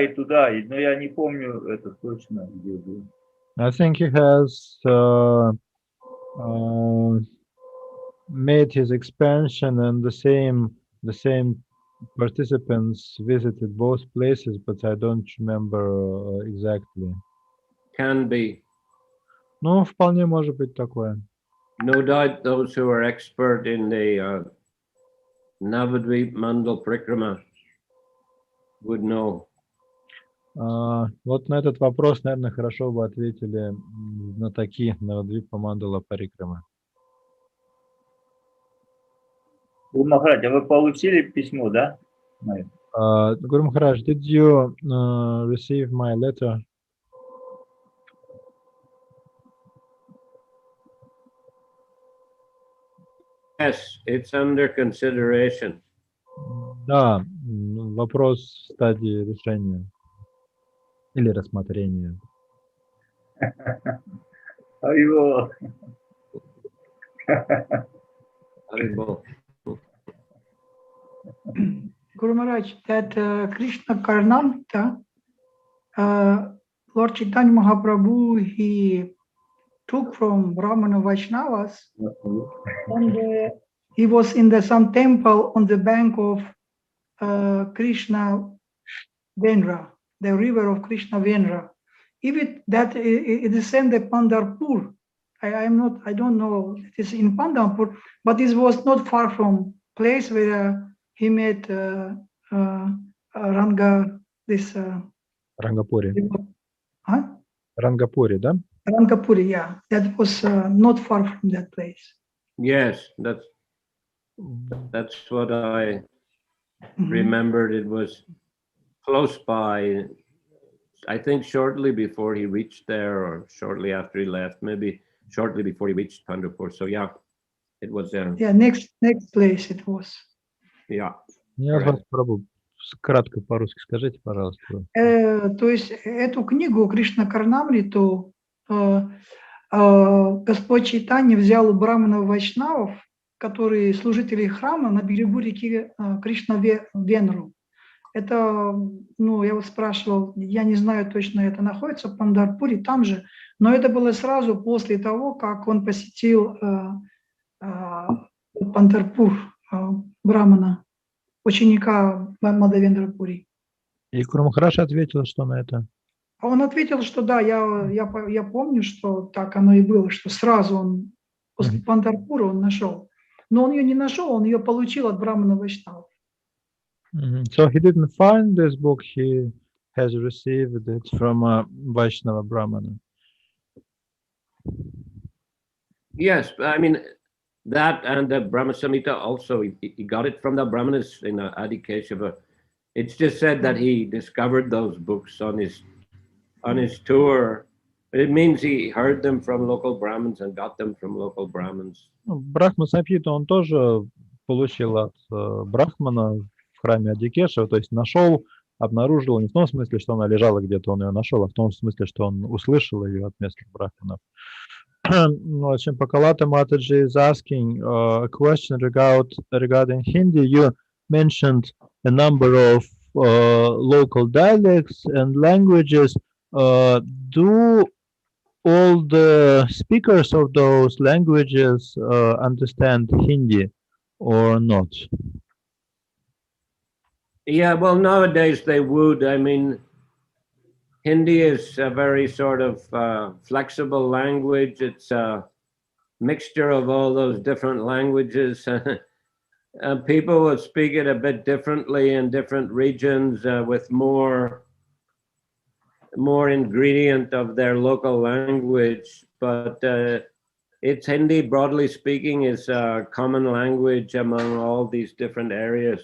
но я не помню это точно, где было. I think he has made his expansion, and the same participants visited both places, but I don't remember exactly. Can be. Ну, вполне может быть такое. No doubt those who are expert in the Navadvip Mandal Parikrama would know. Вот на этот вопрос, наверное, хорошо бы ответили знатоки Навадвипа Мандала Парикрамы. Гуру Махарадж, а вы получили письмо, да? Guru Maharaj, did you receive my letter? Yes, it's under consideration. Да, вопрос в стадии решения или рассмотрения. Его. Haribol. Guru Maharaj, that Krishna Karnamrita, Lord Chaitanya Mahaprabhu, he took from Brahmana Vaishnavas, and he was in some temple on the bank of Krishna Venra, the river of Krishna Venra. Even that it is in the Pandharpur. I don't know, it is in Pandharpur, but this was not far from place where he met Ranga, this... Рангапури. Huh? Рангапури, да? Rangapuri, yeah. That was not far from that place. Yes, that's what I remembered. It was close by. I think shortly before he reached there, or shortly after he left, maybe shortly before he reached Pandharpur. So yeah, it was. Yeah, next place it was. Yeah. Я вас пробую. Кратко по-русски скажите, пожалуйста. То есть эту книгу Кришна Карнамриту Господь Чайтанья взял у браманов вайшнавов, которые служители храма на берегу реки Кришна Венру. Это, ну, я вас спрашивал, я не знаю точно, это находится в Пандharpуре, там же, но это было сразу после того, как он посетил Пандharpур брамана, ученика Мадавендра Пури. И Гуру Махарадж ответил, что на это? Он ответил, что да, я помню, что так оно и было, что сразу он после Пандharpура он нашел. Но он ее не нашел, он ее получил от брамана вайшнавов. So he didn't find this book, he has received it from a Vaishnava Brahmana. Yes, I mean, that and the Brahma Samhita also, he got it from the Brahmanas in Adi Keshava. It's just said that he discovered those books on his tour. It means he heard them from local Brahmins and got them from local Brahmins. Брахма Самхиту он тоже получил от Брахмана в храме Адикешева, то есть нашел, обнаружил, не в том смысле, что она лежала где-то, он ее нашел, а в том смысле, что он услышал ее от местных брахманов. Pakkalata Mataji is asking a question regarding Hindi. You mentioned a number of local dialects and languages. Do all the speakers of those languages understand Hindi or not? Yeah, well, nowadays they would. I mean, Hindi is a very sort of flexible language. It's a mixture of all those different languages. People will speak it a bit differently in different regions with more ingredient of their local language. But it's Hindi, broadly speaking, is a common language among all these different areas.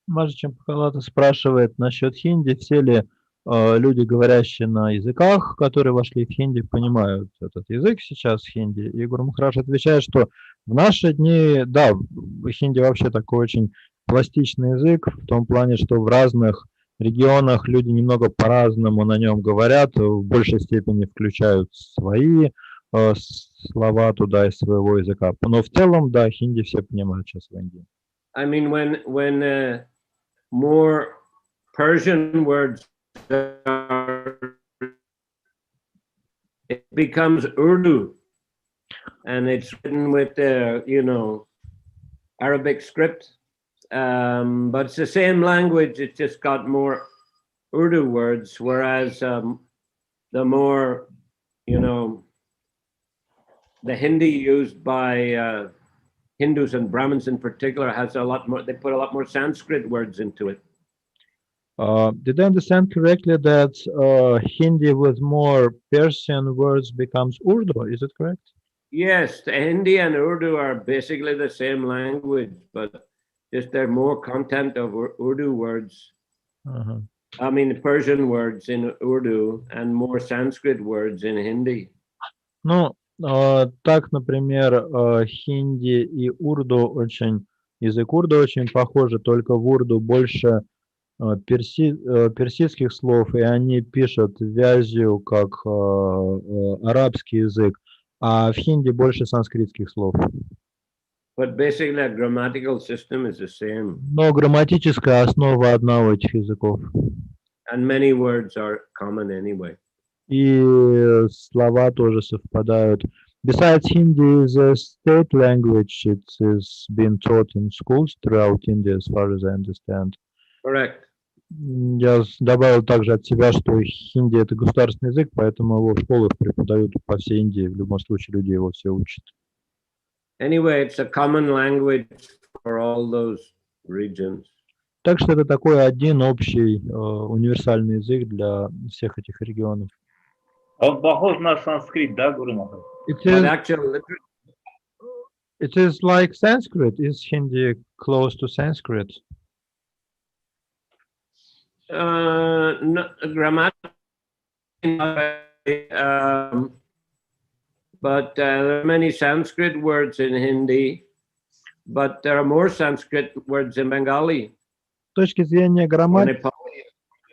Мажичем Pakkalata спрашивает насчет хинди. Все ли люди, говорящие на языках, которые вошли в хинди, понимают этот язык сейчас, хинди? И Гуру Махарадж отвечает, что в наши дни, да, хинди вообще такой очень пластичный язык, в том плане, что в разных регионах люди немного по-разному на нем говорят, в большей степени включают свои слова туда из своего языка. Но в целом, да, хинди все понимают сейчас в Индии. I mean, when more Persian words it becomes Urdu, and it's written with Arabic script, but it's the same language. It's just got more Urdu words, whereas the more the Hindi used by Hindus and Brahmins in particular has a lot more. They put a lot more Sanskrit words into it. Did I understand correctly that Hindi with more Persian words becomes Urdu? Is it correct? Yes, Hindi and Urdu are basically the same language, but just there are more content of Urdu words. Ага. I mean, Persian words in Urdu and more Sanskrit words in Hindi. Ну, так, например, хинди и урду язык урду очень похожи, только в урду больше персидских слов, и они пишут вязью, как арабский язык, а в хинди больше санскритских слов. But basically, the grammatical system is the same. Но грамматическая основа одного этих языков. And many words are common anyway. И слова тоже совпадают. Besides, Hindi is a state language. It is being taught in schools throughout India, as far as I understand. Correct. Я добавил также от себя, что хинди это государственный язык, поэтому его в школах преподают по всей Индии. В любом случае, люди его все учат. Anyway, it's a common language for all those regions. Так что это такой один общий универсальный язык для всех этих регионов. Он похож на санскрит, да, Гуру Махарадж? It is like Sanskrit. Is Hindi close to Sanskrit? No, grammatically, but there are many Sanskrit words in Hindi, but there are more Sanskrit words in Bengali. С точки зрения грамматики,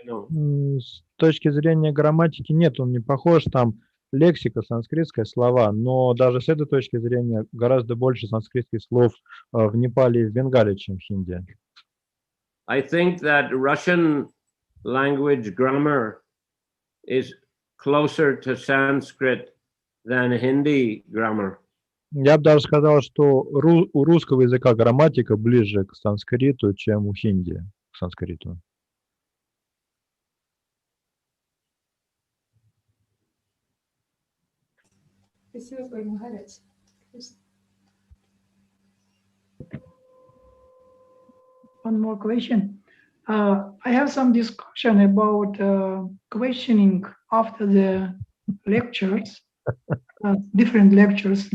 You с точки зрения грамматики нет, он не похож, там лексика санскритская, слова, но даже с этой точки зрения гораздо больше санскритских слов в Непале и в Бенгале, чем в хинди. I think that Russian language grammar is closer to Sanskrit than Hindi grammar. Я бы даже сказал, что у русского языка грамматика ближе к санскриту, чем у хинди к санскриту. Спасибо, Гуру Махарадж. One more question. I have some discussion about questioning after the lectures, different lectures,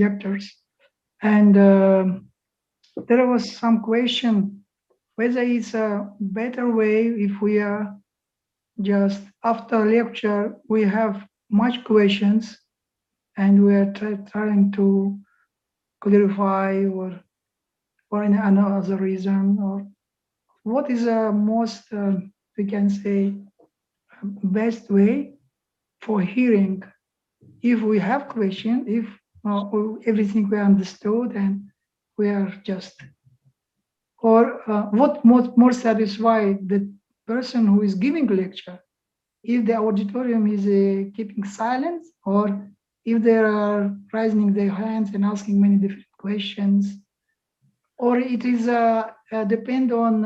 and there was some question whether it's a better way if we are just after lecture we have much questions and we are trying to clarify or in another reason, or what is the most we can say best way for hearing if we have question, if everything we understood and we are just, or what more satisfy the person who is giving lecture, if the auditorium is keeping silence, or if they are raising their hands and asking many different questions, or it is depend on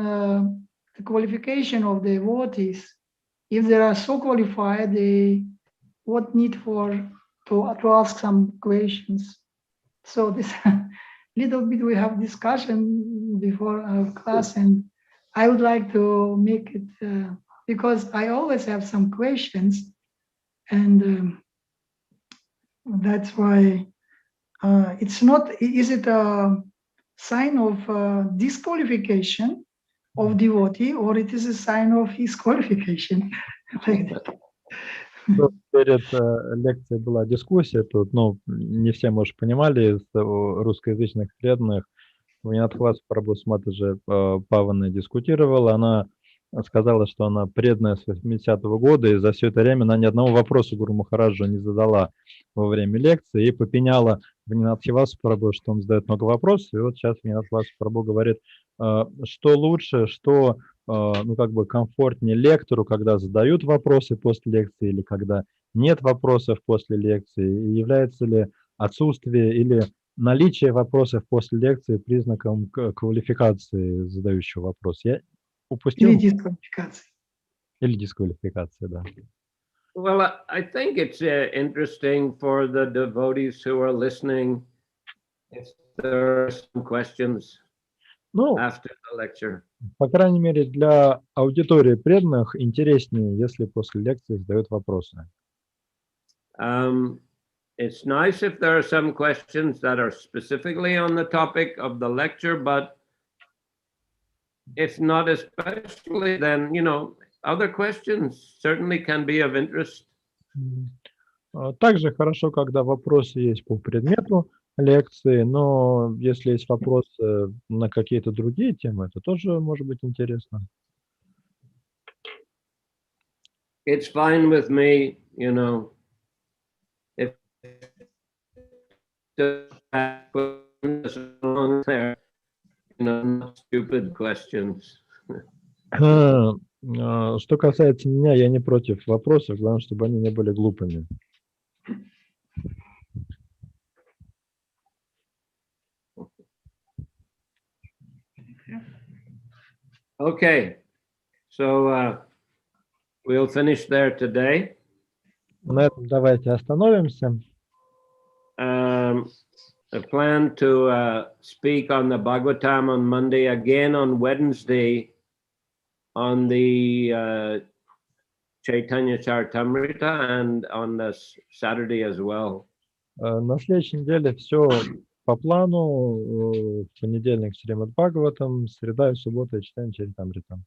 the qualification of the devotees. If they are so qualified, they what need to ask some questions. So this little bit we have discussion before our class, and I would like to make it because I always have some questions, and that's why it's not. Is it a sign of disqualification of devotee, or it is a sign of his qualification? Like that. Перед лекцией была дискуссия тут, ну, не все, может, понимали, из русскоязычных преданных. Винатхвас Прабху с Матаджи Павана дискутировала, она сказала, что она преданная с 80-го года, и за все это время она ни одного вопроса Гуру Махараджу не задала во время лекции, и попеняла Винатхвас Прабху, что он задает много вопросов, и вот сейчас Винатхвас Прабху говорит, что лучше, что ну, как бы комфортнее лектору, когда задают вопросы после лекции или когда нет вопросов после лекции, и является ли отсутствие или наличие вопросов после лекции признаком квалификации задающего вопрос. Я упустил? Или дисквалификации. Или дисквалификации, да. Well, I think it's interesting for the devotees who are listening if there are some questions after the lecture. По крайней мере, для аудитории преданных интереснее, если после лекции задают вопросы. It's nice if there are some questions that are specifically on the topic of the lecture, but if not especially, then, you know, other questions certainly can be of interest. Также хорошо, когда вопросы есть по предмету лекции, но если есть вопросы на какие-то другие темы, это тоже может быть интересно. It's fine with me, you know, if there, you know, not stupid questions. Что касается меня, я не против вопросов, главное, чтобы они не были глупыми. Okay, so we'll finish there today. На этом давайте остановимся. I plan to speak on the Bhagavatam on Monday, again on Wednesday, on the Chaitanya Charitamrita, and on the Saturday as well. На следующей неделе все по плану. В понедельник Шримад Бхагаватам, среда и суббота читаем Чаритамрита.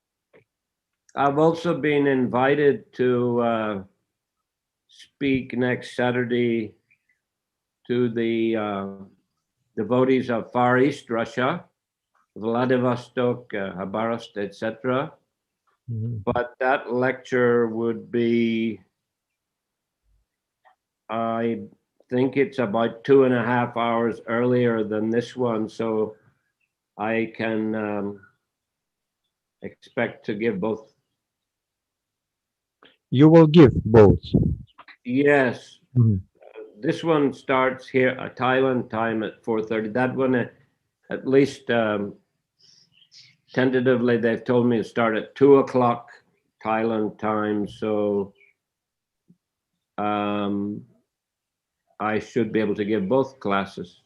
I've also been invited to speak next Saturday to the devotees of Far East Russia, Vladivostok, Khabarovsk, etc. But that lecture would be, I think it's about 2.5 hours earlier than this one, so I can expect to give both. You will give both. Yes. This one starts here at Thailand time at 4:30. That one, at least tentatively, they've told me to start at 2 o'clock Thailand time. So I should be able to give both classes.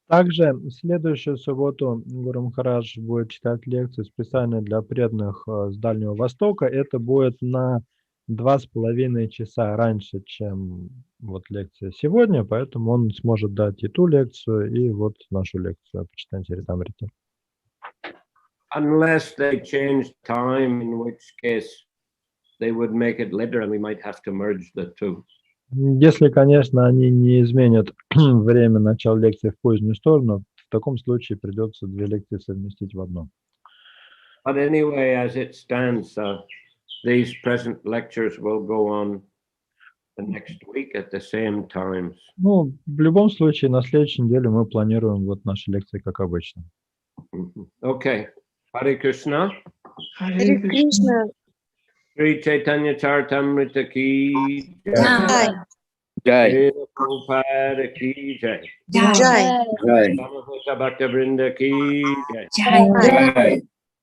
Также в следующую субботу Гуру Махарадж будет читать лекции специально для преданных с Дальнего Востока. Это будет на 2,5 часа раньше, чем вот лекция сегодня, поэтому он сможет дать и ту лекцию, и вот нашу лекцию о почитании Чаритамрити. Unless they change time, in which case they would make it later, and we might have to merge the two. Если, конечно, они не изменят время начала лекции в позднюю сторону, в таком случае придется две лекции совместить в одно. But anyway, as it stands, these present lectures will go on the next week at the same times. Ну, в любом случае, на следующей неделе мы планируем вот наши лекции, как обычно. Okay. Hare Krishna. Харе Кришна. Sri Chaitanya Charitamrita ki Jai. Jai. Shrila Prabhupada ki jai. Jai. Samaveta Bhakta Vrinda ki jai. Jai. Jai.